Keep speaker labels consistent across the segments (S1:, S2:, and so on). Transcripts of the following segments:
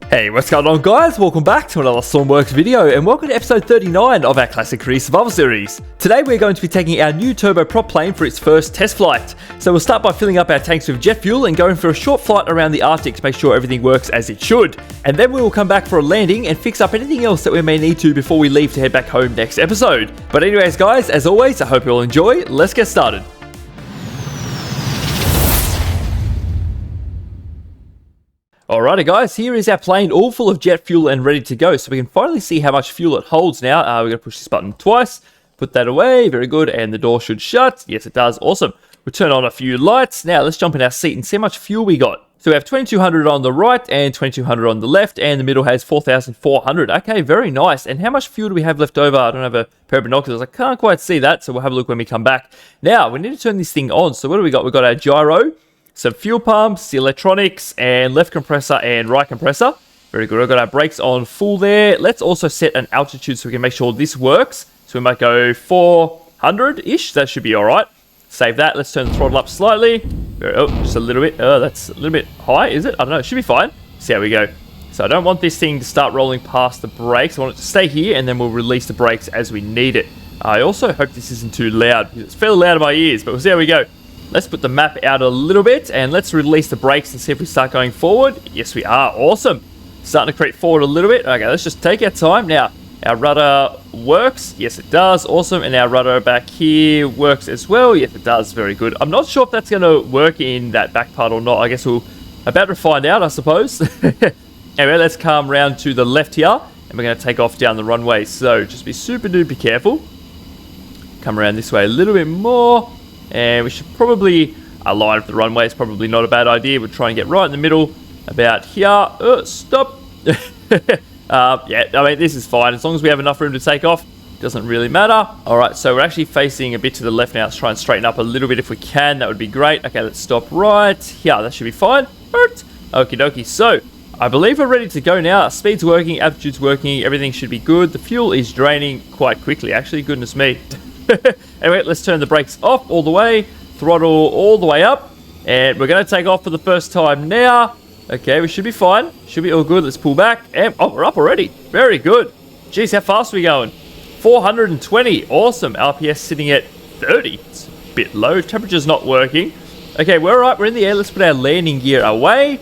S1: Hey, what's going on guys? Welcome back to another Stormworks video and welcome to episode 39 of our Classic Career Survival series. Today we're going to be taking our new turboprop plane for its first test flight. So we'll start by filling up our tanks with jet fuel and going for a short flight around the Arctic to make sure everything works as it should. And then we will come back for a landing and fix up anything else that we may need to before we leave to head back home next episode. But anyways guys, as always, I hope you all enjoy. Let's get started. Alrighty guys, here is our plane all full of jet fuel and ready to go. So we can finally see how much fuel it holds now. We're going to push this button twice, put that away, very good, and the door should shut. Yes it does, awesome. We'll turn on a few lights. Now let's jump in our seat and see how much fuel we got. So we have 2200 on the right and 2200 on the left, and the middle has 4400. Okay, very nice. And how much fuel do we have left over? I don't have a pair of binoculars, I can't quite see that, so we'll have a look when we come back. Now, we need to turn this thing on. So what do we got? We've got our gyro, some fuel pumps, the electronics, and left compressor and right compressor. Very good. I've got our brakes on full there. Let's also set an altitude so we can make sure this works. So we might go 400-ish. That should be all right. Save that. Let's turn the throttle up slightly. Oh, just a little bit. Oh, that's a little bit high, is it? I don't know. It should be fine. See how we go. So I don't want this thing to start rolling past the brakes. I want it to stay here, and then we'll release the brakes as we need it. I also hope this isn't too loud, because it's fairly loud in my ears, but we'll see how we go. Let's put the map out a little bit and let's release the brakes and see if we start going forward. Yes, we are. Awesome. Starting to creep forward a little bit. Okay, let's just take our time. Now, our rudder works. Yes, it does. Awesome. And our rudder back here works as well. Yes, it does. Very good. I'm not sure if that's going to work in that back part or not. I guess we'll about to find out, I suppose. Anyway, let's come round to the left here and we're going to take off down the runway. So just be super duper careful. Come around this way a little bit more. And we should probably align with the runway. It's probably not a bad idea. We'll try and get right in the middle about here. Stop. Yeah, I mean, this is fine. As long as we have enough room to take off, doesn't really matter. All right, so we're actually facing a bit to the left now. Let's try and straighten up a little bit if we can. That would be great. Okay, let's stop right here. That should be fine. Okie dokie. So I believe we're ready to go now. Our speed's working, altitude's working. Everything should be good. The fuel is draining quite quickly, actually. Goodness me. Anyway, let's turn the brakes off all the way, throttle all the way up, and we're going to take off for the first time now. Okay, we should be fine. Should be all good. Let's pull back. And oh, we're up already. Very good. Jeez, how fast are we going? 420. Awesome. RPS sitting at 30. It's a bit low. Temperature's not working. Okay, we're all right. We're in the air. Let's put our landing gear away.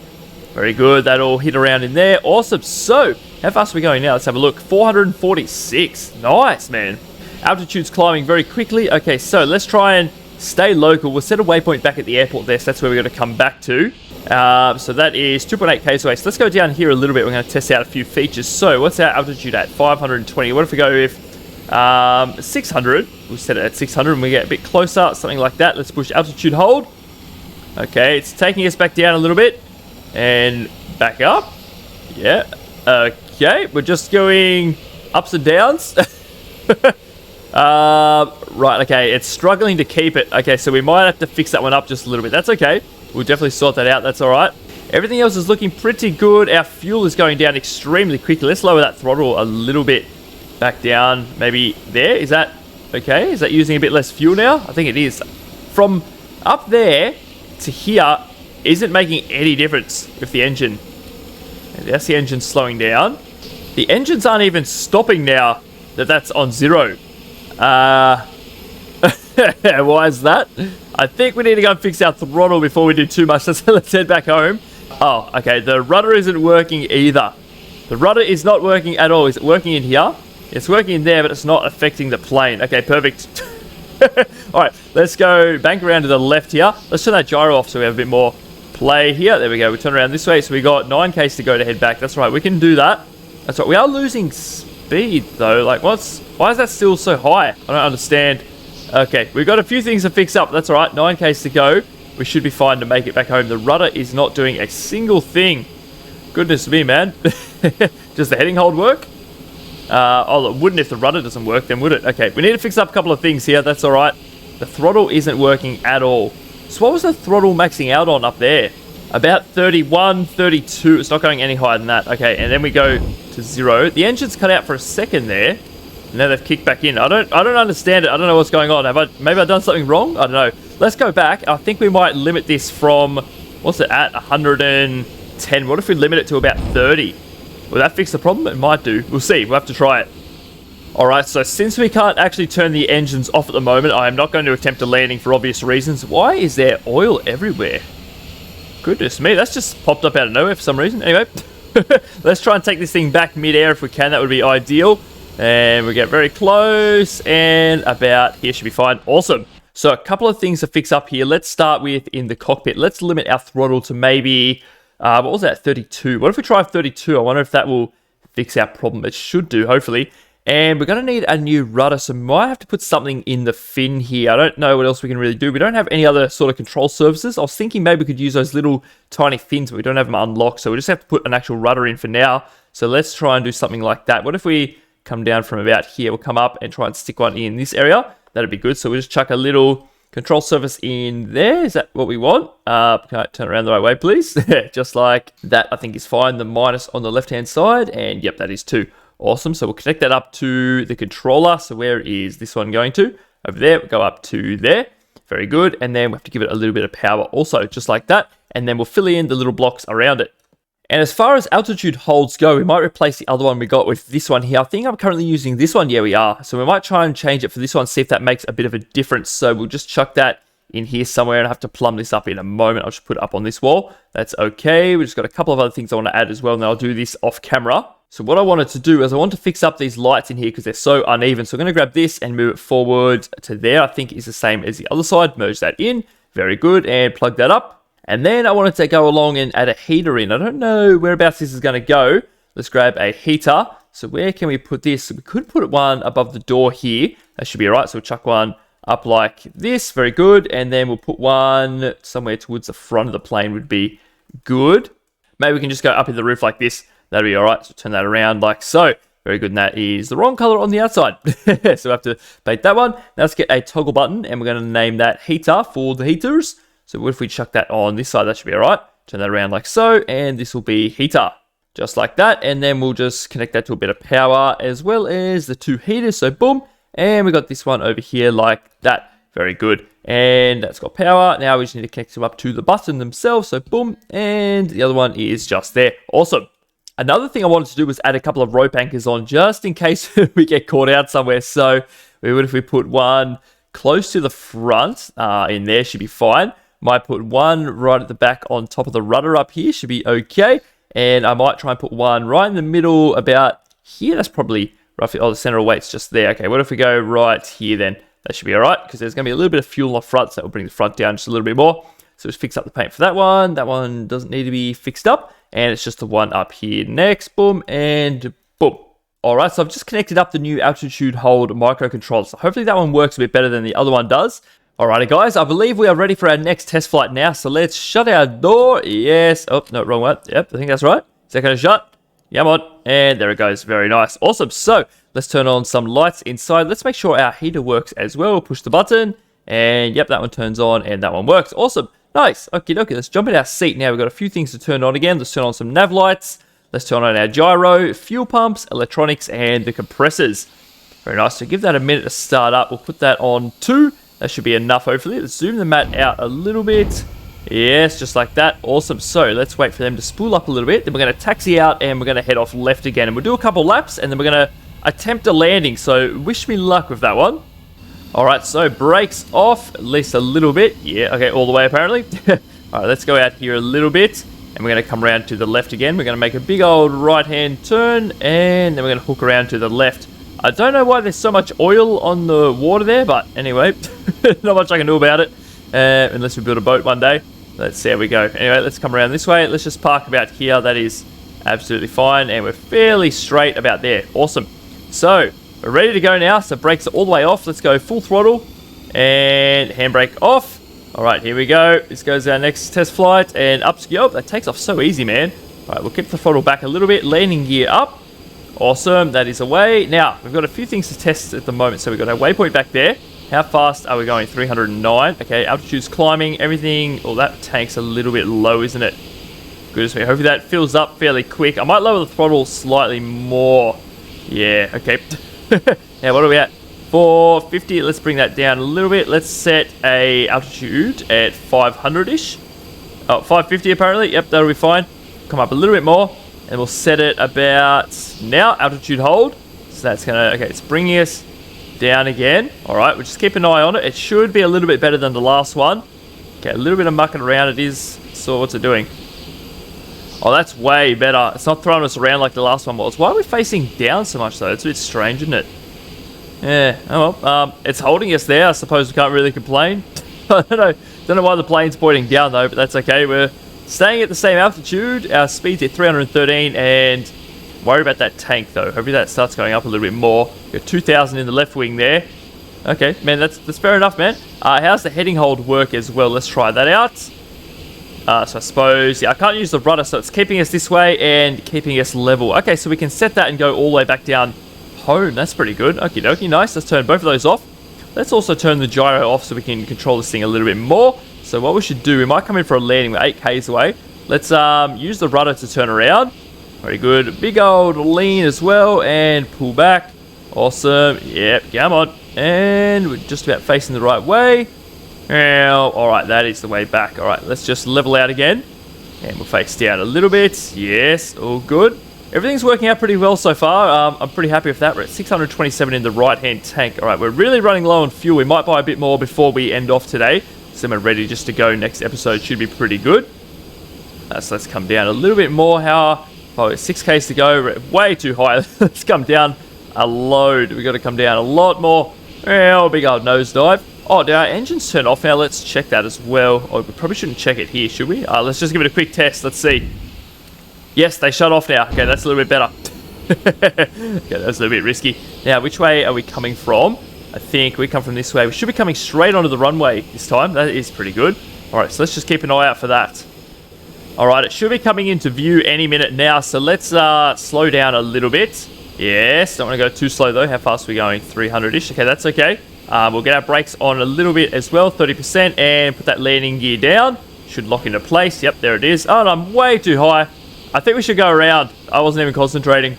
S1: Very good. That'll hit around in there. Awesome. So, how fast are we going now? Let's have a look. 446. Nice, man. Altitude's climbing very quickly. Okay, so let's try and stay local. We'll set a waypoint back at the airport there, so that's where we're going to come back to. So that is 2.8 k's away. So let's go down here a little bit. We're going to test out a few features. So what's our altitude at? 520. What if we go with 600? We'll set it at 600 and we get a bit closer, something like that. Let's push altitude hold. Okay, it's taking us back down a little bit and back up. Yeah. Okay, we're just going ups and downs. Right, okay, it's struggling to keep it. Okay, so we might have to fix that one up just a little bit. That's okay. We'll definitely sort that out. That's all right. Everything else is looking pretty good. Our fuel is going down extremely quickly. Let's lower that throttle a little bit back down. Maybe there. Is that okay? Is that using a bit less fuel now? I think it is. From up there to here isn't making any difference with the engine. That's the engine slowing down. The engines aren't even stopping now that's on zero. Why is that? I think we need to go and fix our throttle before we do too much. Let's head back home. Oh, okay. The rudder isn't working either. The rudder is not working at all. Is it working in here? It's working in there, but it's not affecting the plane. Okay, perfect. All right, let's go bank around to the left here. Let's turn that gyro off so we have a bit more play here. There we go. We turn around this way. So we got 9 k's to go to head back. That's right. We can do that. That's right. We are losing speed though. Like, why is that still so high? I don't understand. Okay, we've got a few things to fix up. That's all right. 9 k's to go. We should be fine to make it back home. The rudder is not doing a single thing. Goodness me, man. Does the heading hold work? Oh, it wouldn't if the rudder doesn't work, then would it? Okay, we need to fix up a couple of things here. That's all right. The throttle isn't working at all. So what was the throttle maxing out on up there? About 31, 32. It's not going any higher than that. Okay, and then we go to 0. The engine's cut out for a second there. Now they've kicked back in. I don't understand it. I don't know what's going on. Maybe I've done something wrong? I don't know. Let's go back. I think we might limit this from, what's it at? 110. What if we limit it to about 30? Will that fix the problem? It might do. We'll see. We'll have to try it. Alright, so since we can't actually turn the engines off at the moment, I am not going to attempt a landing for obvious reasons. Why is there oil everywhere? Goodness me, that's just popped up out of nowhere for some reason. Anyway, let's try and take this thing back mid-air if we can. That would be ideal. And we get very close, and about here should be fine. Awesome. So a couple of things to fix up here. Let's start with in the cockpit. Let's limit our throttle to maybe, what was that, 32? What if we try 32? I wonder if that will fix our problem. It should do, hopefully. And we're going to need a new rudder, so we might have to put something in the fin here. I don't know what else we can really do. We don't have any other sort of control surfaces. I was thinking maybe we could use those little tiny fins, but we don't have them unlocked, so we just have to put an actual rudder in for now. So let's try and do something like that. What if we come down from about here? We'll come up and try and stick one in this area. That'd be good. So we'll just chuck a little control surface in there. Is that what we want? Can I turn around the right way, please? Just like that, I think is fine. The minus on the left-hand side, and yep, that is 2. Awesome, so we'll connect that up to the controller. So where is this one going to? Over there, we'll go up to there. Very good, and then we have to give it a little bit of power also, just like that. And then we'll fill in the little blocks around it. And as far as altitude holds go, we might replace the other one we got with this one here. I think I'm currently using this one. Yeah, we are. So we might try and change it for this one, see if that makes a bit of a difference. So we'll just chuck that in here somewhere, and I have to plumb this up in a moment. I'll just put it up on this wall. That's okay. We've just got a couple of other things I want to add as well, and then I'll do this off camera. So what I wanted to do is I want to fix up these lights in here because they're so uneven. So I'm going to grab this and move it forward to there. I think is the same as the other side. Merge that in. Very good. And plug that up. And then I wanted to go along and add a heater in. I don't know whereabouts this is going to go. Let's grab a heater. So where can we put this? So we could put one above the door here. That should be all right. So we'll chuck one up like this. Very good. And then we'll put one somewhere towards the front of the plane would be good. Maybe we can just go up in the roof like this. That'll be all right. So turn that around like so. Very good. And that is the wrong color on the outside. So we have to paint that one. Now let's get a toggle button, and we're going to name that heater for the heaters. So what if we chuck that on this side? That should be all right. Turn that around like so. And this will be heater. Just like that. And then we'll just connect that to a bit of power as well as the 2 heaters. So boom. And we got this one over here like that. Very good. And that's got power. Now we just need to connect them up to the button themselves. So boom. And the other one is just there. Awesome. Another thing I wanted to do was add a couple of rope anchors on just in case we get caught out somewhere. So what if we put one close to the front in there, should be fine. Might put one right at the back on top of the rudder up here, should be okay. And I might try and put one right in the middle about here. That's probably roughly, the center of weight's just there. Okay, what if we go right here then? That should be all right because there's going to be a little bit of fuel on the front, so that will bring the front down just a little bit more. So just fix up the paint for that one. That one doesn't need to be fixed up. And it's just the one up here next. Boom and boom. All right, so I've just connected up the new altitude hold microcontroller. So hopefully that one works a bit better than the other one does. Alrighty guys, I believe we are ready for our next test flight now. So let's shut our door. Yes. Oh, no, wrong one. Yep, I think that's right. Is that going to shut? Yeah, I'm on. And there it goes. Very nice. Awesome. So let's turn on some lights inside. Let's make sure our heater works as well. Push the button. And yep, that one turns on and that one works. Awesome. Nice. Okay, let's jump in our seat now. We've got a few things to turn on again. Let's turn on some nav lights. Let's turn on our gyro, fuel pumps, electronics, and the compressors. Very nice. So give that a minute to start up. We'll put that on 2. That should be enough, hopefully. Let's zoom the mat out a little bit. Yes, just like that. Awesome. So let's wait for them to spool up a little bit. Then we're going to taxi out and we're going to head off left again. And we'll do a couple laps and then we're going to attempt a landing. So wish me luck with that one. All right, so brakes off, at least a little bit. Yeah, okay, all the way apparently. All right, let's go out here a little bit. And we're going to come around to the left again. We're going to make a big old right-hand turn. And then we're going to hook around to the left. I don't know why there's so much oil on the water there. But anyway, not much I can do about it. Unless we build a boat one day. Let's see how we go. Anyway, let's come around this way. Let's just park about here. That is absolutely fine. And we're fairly straight about there. Awesome. So we're ready to go now. So brakes are all the way off. Let's go full throttle. And handbrake off. All right, here we go. This goes our next test flight. And up. Oh, that takes off so easy, man. All right, we'll keep the throttle back a little bit. Landing gear up. Awesome. That is away. Now, we've got a few things to test at the moment. So we've got our waypoint back there. How fast are we going? 309. Okay, altitude's climbing. Everything. Oh, that tank's a little bit low, isn't it? Goodness me. Hopefully that fills up fairly quick. I might lower the throttle slightly more. Yeah, okay. Now, what are we at? 450. Let's bring that down a little bit. Let's set a altitude at 500-ish. Oh, 550 apparently. Yep, that'll be fine. Come up a little bit more. And we'll set it about now, altitude hold. So that's gonna, okay, it's bringing us down again. All right, we'll just keep an eye on it. It should be a little bit better than the last one. Okay, a little bit of mucking around it is. So what's it doing? Oh, that's way better. It's not throwing us around like the last one was. Why are we facing down so much though? It's a bit strange, isn't it? Yeah, oh well. It's holding us there. I suppose we can't really complain. I don't know why the plane's pointing down though, but that's okay. We're staying at the same altitude. Our speed's at 313, and worry about that tank though. Hopefully that starts going up a little bit more. We've got 2,000 in the left wing there. Okay, man, that's fair enough, man. How's the heading hold work as well? Let's try that out. So I suppose, yeah, I can't use the rudder, so it's keeping us this way and keeping us level. Okay, so we can set that and go all the way back down home. That's pretty good. Okie dokie, nice. Let's turn both of those off. Let's also turn the gyro off so we can control this thing a little bit more. So what we should do, we might come in for a landing. We're 8 Ks away. Let's use the rudder to turn around. Very good. Big old lean as well and pull back. Awesome. Yep, come on. And we're just about facing the right way. Now, alright, that is the way back. Alright, let's just level out again. And we'll face down a little bit. Yes, all good. Everything's working out pretty well so far. I'm pretty happy with that. We're at 627 in the right-hand tank. Alright, we're really running low on fuel. We might buy a bit more before we end off today. So we're ready just to go. Next episode should be pretty good. So let's come down a little bit more. Oh, 6 Ks to go. We're way too high. Let's come down a load. We've got to come down a lot more. Oh, big old nosedive. Oh, did our engines turn off now? Let's check that as well. Oh, we probably shouldn't check it here, should we? Let's just give it a quick test. Let's see. Yes, they shut off now. Okay, that's a little bit better. Okay, that's a little bit risky. Now, which way are we coming from? I think we come from this way. We should be coming straight onto the runway this time. That is pretty good. All right, so let's just keep an eye out for that. All right, it should be coming into view any minute now. So let's slow down a little bit. Yes, don't want to go too slow though. How fast are we going? 300-ish. Okay, that's okay. We'll get our brakes on a little bit as well, 30%, and put that landing gear down. Should lock into place. Yep, there it is. Oh, and I'm way too high. I think we should go around. I wasn't even concentrating.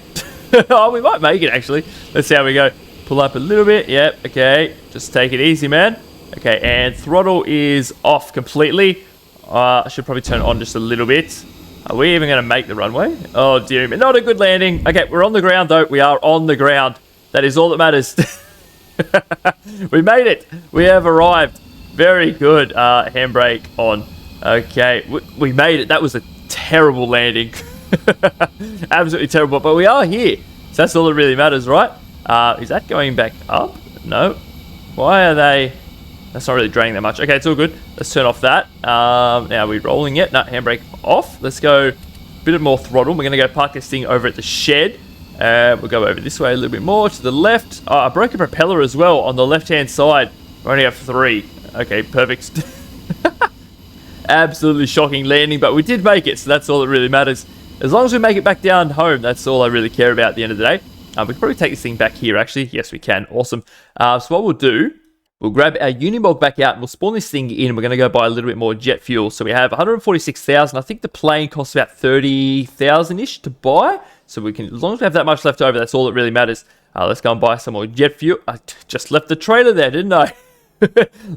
S1: Oh, we might make it, actually. Let's see how we go. Pull up a little bit. Yep, okay. Just take it easy, man. Okay, and throttle is off completely. I should probably turn it on just a little bit. Are we even going to make the runway? Oh, dear me. Not a good landing. Okay, we're on the ground, though. We are on the ground. That is all that matters. We made it. We have arrived. Very good. Handbrake on. Okay, we made it. That was a terrible landing. Absolutely terrible. But we are here. So that's all that really matters, right? Is that going back up? No. Why are they... That's not really draining that much. Okay, it's all good. Let's turn off that. Now we're rolling it. No, handbrake off. Let's go a bit more throttle. We're going to go park this thing over at the shed. We'll go over this way a little bit more to the left. Oh, I broke a propeller as well on the left-hand side. We only have 3. Okay, perfect. Absolutely shocking landing, but we did make it, so that's all that really matters. As long as we make it back down home, that's all I really care about at the end of the day. We can probably take this thing back here, actually. Yes, we can. Awesome. So what we'll do, we'll grab our Unimog back out, and we'll spawn this thing in. We're going to go buy a little bit more jet fuel. So we have 146,000. I think the plane costs about 30,000-ish to buy. So we can, as long as we have that much left over, that's all that really matters. Let's go and buy some more jet fuel. I just left the trailer there, didn't I?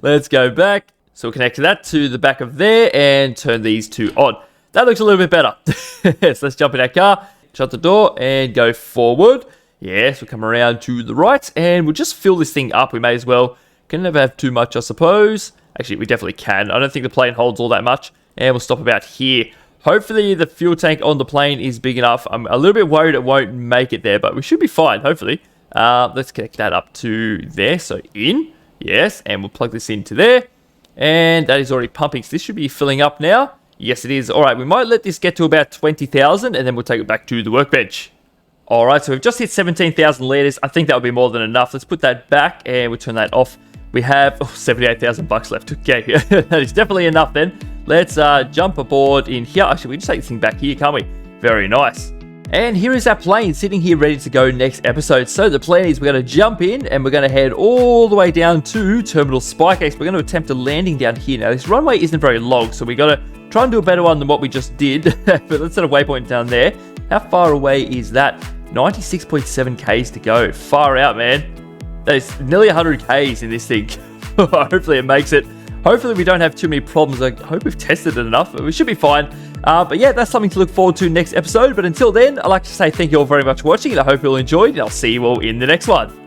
S1: Let's go back. So we'll connect that to the back of there and turn these two on. That looks a little bit better. So let's jump in our car, shut the door, and go forward. Yes, we'll come around to the right, and we'll just fill this thing up. We may as well. Can never have too much, I suppose. Actually, we definitely can. I don't think the plane holds all that much. And we'll stop about here. Hopefully, the fuel tank on the plane is big enough. I'm a little bit worried it won't make it there, but we should be fine, hopefully. Let's connect that up to there. So in. Yes, and we'll plug this into there. And that is already pumping. So this should be filling up now. Yes, it is. All right, we might let this get to about 20,000, and then we'll take it back to the workbench. All right, so we've just hit 17,000 litres. I think that would be more than enough. Let's put that back, and we'll turn that off. We have 78,000 bucks left. Okay, that is definitely enough then. Let's jump aboard in here. Actually, we just take this thing back here, can't we? Very nice. And here is our plane sitting here ready to go next episode. So the plan is we're going to jump in and we're going to head all the way down to Terminal Spikex. We're going to attempt a landing down here. Now, this runway isn't very long, so we got to try and do a better one than what we just did. But let's set a waypoint down there. How far away is that? 96.7 Ks to go. Far out, man. There's nearly 100 Ks in this thing. Hopefully it makes it. Hopefully we don't have too many problems. I hope we've tested it enough. We should be fine. But yeah, that's something to look forward to next episode. But until then, I'd like to say thank you all very much for watching, and I hope you all enjoyed, and I'll see you all in the next one.